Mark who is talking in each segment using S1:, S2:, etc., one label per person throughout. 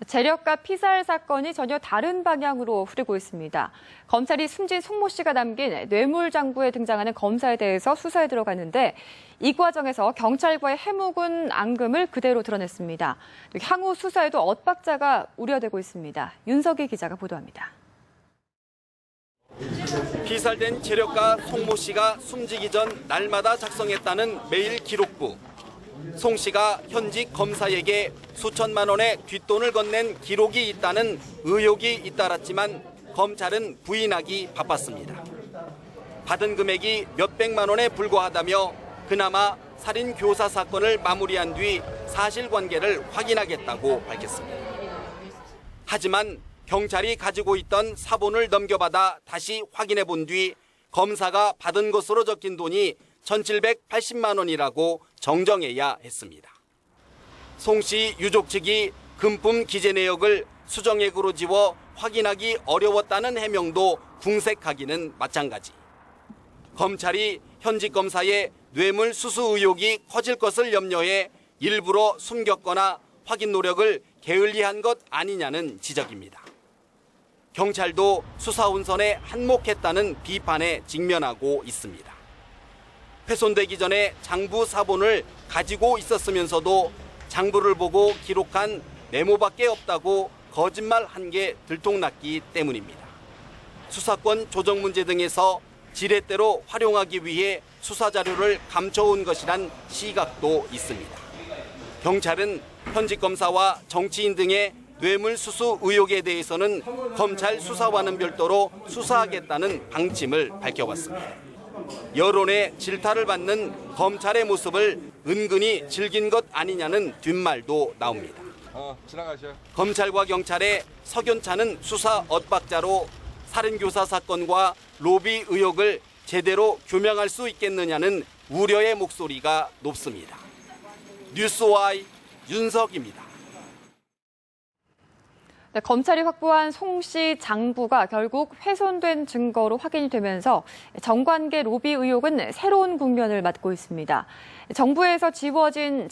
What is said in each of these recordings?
S1: 재력가 피살 사건이 전혀 다른 방향으로 흐르고 있습니다. 검찰이 숨진 송모 씨가 남긴 뇌물장부에 등장하는 검사에 대해서 수사에 들어갔는데 이 과정에서 경찰과의 해묵은 앙금을 그대로 드러냈습니다. 향후 수사에도 엇박자가 우려되고 있습니다. 윤석희 기자가 보도합니다.
S2: 피살된 재력가 송모 씨가 숨지기 전 날마다 작성했다는 메일 기록부. 송 씨가 현직 검사에게 수천만 원의 뒷돈을 건넨 기록이 있다는 의혹이 잇따랐지만 검찰은 부인하기 바빴습니다. 받은 금액이 몇백만 원에 불과하다며 그나마 살인 교사 사건을 마무리한 뒤 사실관계를 확인하겠다고 밝혔습니다. 하지만 경찰이 가지고 있던 사본을 넘겨받아 다시 확인해 본 뒤 검사가 받은 것으로 적힌 돈이 1,780만 원이라고 정정해야 했습니다. 송 씨 유족 측이 금품 기재 내역을 수정액으로 지워 확인하기 어려웠다는 해명도 궁색하기는 마찬가지. 검찰이 현직 검사의 뇌물 수수 의혹이 커질 것을 염려해 일부러 숨겼거나 확인 노력을 게을리한 것 아니냐는 지적입니다. 경찰도 수사 혼선에 한몫했다는 비판에 직면하고 있습니다. 훼손되기 전에 장부 사본을 가지고 있었으면서도 장부를 보고 기록한 메모밖에 없다고 거짓말한 게 들통났기 때문입니다. 수사권 조정 문제 등에서 지렛대로 활용하기 위해 수사 자료를 감춰온 것이란 시각도 있습니다. 경찰은 현직 검사와 정치인 등의 뇌물 수수 의혹에 대해서는 검찰 수사와는 별도로 수사하겠다는 방침을 밝혀왔습니다. 여론의 질타를 받는 검찰의 모습을 은근히 즐긴 것 아니냐는 뒷말도 나옵니다. 검찰과 경찰의 석연찮은 수사 엇박자로 살인교사 사건과 로비 의혹을 제대로 규명할 수 있겠느냐는 우려의 목소리가 높습니다. 뉴스와이 윤석입니다.
S1: 네, 검찰이 확보한 송 씨 장부가 결국 훼손된 증거로 확인이 되면서 정관계 로비 의혹은 새로운 국면을 맞고 있습니다. 장부에서 지워진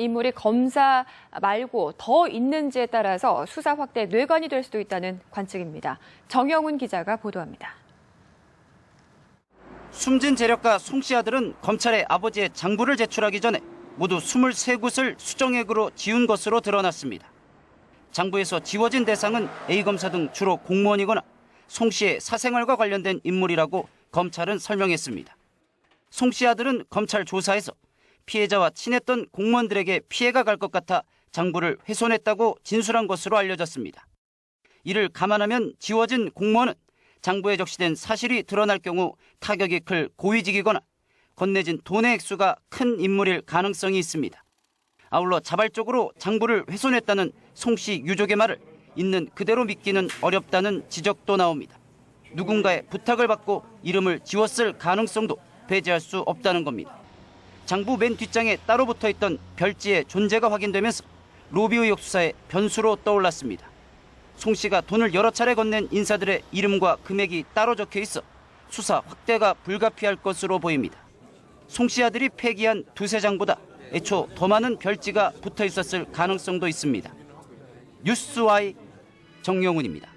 S1: 인물이 검사 말고 더 있는지에 따라서 수사 확대 뇌관이 될 수도 있다는 관측입니다. 정영훈 기자가 보도합니다.
S3: 숨진 재력가 송 씨 아들은 검찰에 아버지의 장부를 제출하기 전에 모두 23곳을 수정액으로 지운 것으로 드러났습니다. 장부에서 지워진 대상은 A검사 등 주로 공무원이거나 송 씨의 사생활과 관련된 인물이라고 검찰은 설명했습니다. 송 씨 아들은 검찰 조사에서 피해자와 친했던 공무원들에게 피해가 갈 것 같아 장부를 훼손했다고 진술한 것으로 알려졌습니다. 이를 감안하면 지워진 공무원은 장부에 적시된 사실이 드러날 경우 타격이 클 고위직이거나 건네진 돈의 액수가 큰 인물일 가능성이 있습니다. 아울러 자발적으로 장부를 훼손했다는 송 씨 유족의 말을 있는 그대로 믿기는 어렵다는 지적도 나옵니다. 누군가의 부탁을 받고 이름을 지웠을 가능성도 배제할 수 없다는 겁니다. 장부 맨 뒷장에 따로 붙어있던 별지의 존재가 확인되면서 로비 의혹 수사의 변수로 떠올랐습니다. 송 씨가 돈을 여러 차례 건넨 인사들의 이름과 금액이 따로 적혀 있어 수사 확대가 불가피할 것으로 보입니다. 송 씨 아들이 폐기한 두세 장보다 애초 더 많은 별지가 붙어 있었을 가능성도 있습니다. 뉴스와이 정영훈입니다.